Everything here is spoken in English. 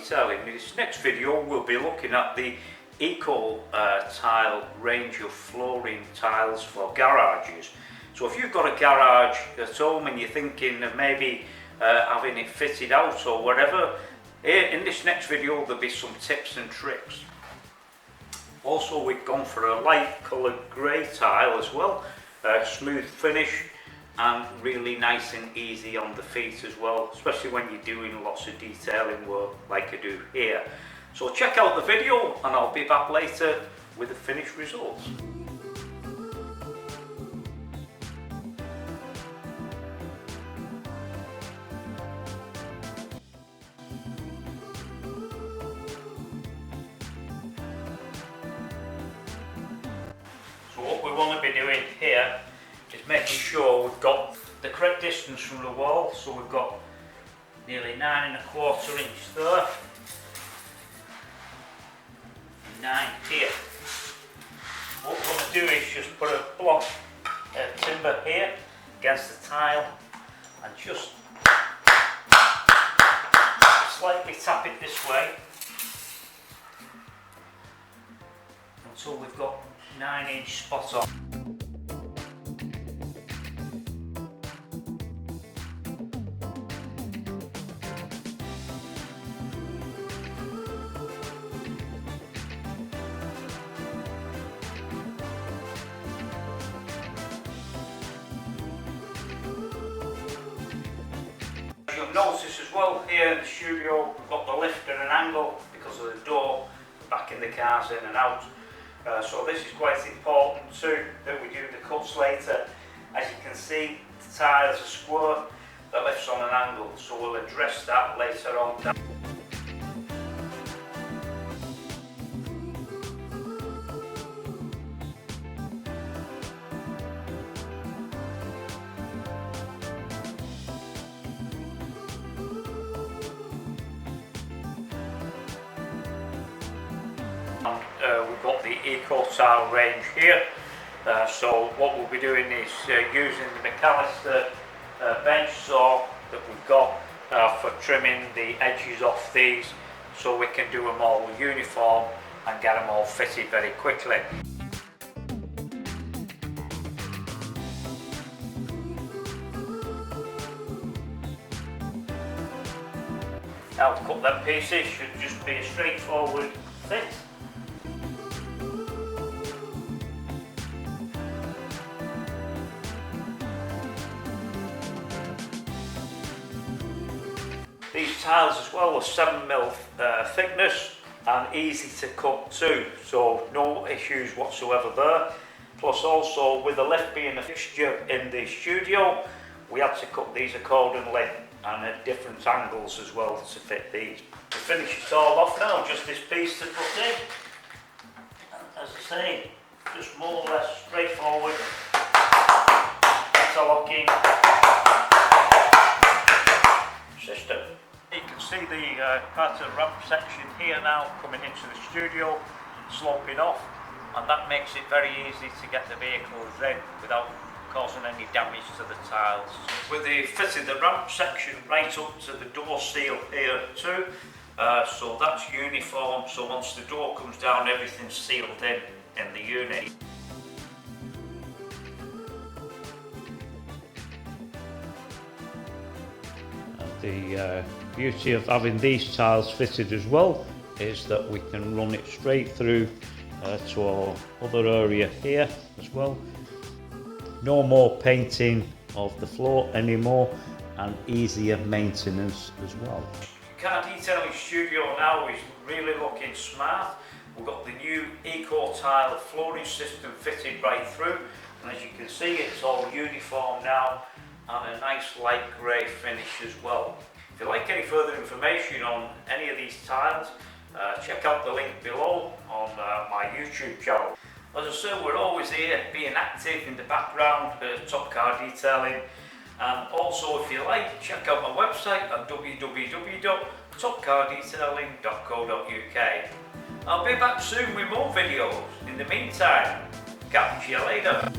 detailing. In this next video we'll be looking at the Eco Tile range of flooring tiles for garages. So if you've got a garage at home and you're thinking of maybe having it fitted out or whatever, in this next video there'll be some tips and tricks. Also, we've gone for a light coloured grey tile as well, smooth finish and really nice and easy on the feet as well, especially when you're doing lots of detailing work like I do here. So check out the video and I'll be back later with the finished results. So what we want to be doing here is making sure we've got the correct distance from the wall. So we've got nearly 9 1/4 inch there, 9 here. What we want to do is just put a block of timber here against the tile and just slightly tap it this way until we've got 9 inch spot on. You'll notice as well here in the studio we've got the lift at an angle because of the door backing the cars in and out. So this is quite important too, that we do the cuts later. As you can see, the tiles are square, the lift's on an angle, so we'll address that later on. We've got the Eco Tile range here, so what we'll be doing is using the McAllister bench saw that we've got for trimming the edges off these, so we can do them all uniform and get them all fitted very quickly. Now to cut them pieces should just be a straightforward fit. These tiles as well are 7mm thickness and easy to cut too, so no issues whatsoever there. Plus also with the lift being a fixture in the studio, we had to cut these accordingly and at different angles as well to fit these. To finish it all off now, just this piece to put in. As I say, just more or less straightforward interlocking system. You can see the part of the ramp section here now coming into the studio, sloping off, and that makes it very easy to get the vehicles in without causing any damage to the tiles. With the fitted the ramp section right up to the door seal here too, so that's uniform, so once the door comes down everything's sealed in the unit. The beauty of having these tiles fitted as well is that we can run it straight through to our other area here as well. No more painting of the floor anymore and easier maintenance as well. Car detailing studio now is really looking smart. We've got the new Eco Tile flooring system fitted right through, and as you can see it's all uniform now and a nice light grey finish as well. If you like any further information on any of these tiles, check out the link below on my YouTube channel. As I say, we're always here being active in the background at Top Car Detailing, and also if you like, check out my website at www.topcardetailing.co.uk. I'll be back soon with more videos. In the meantime, catch you later.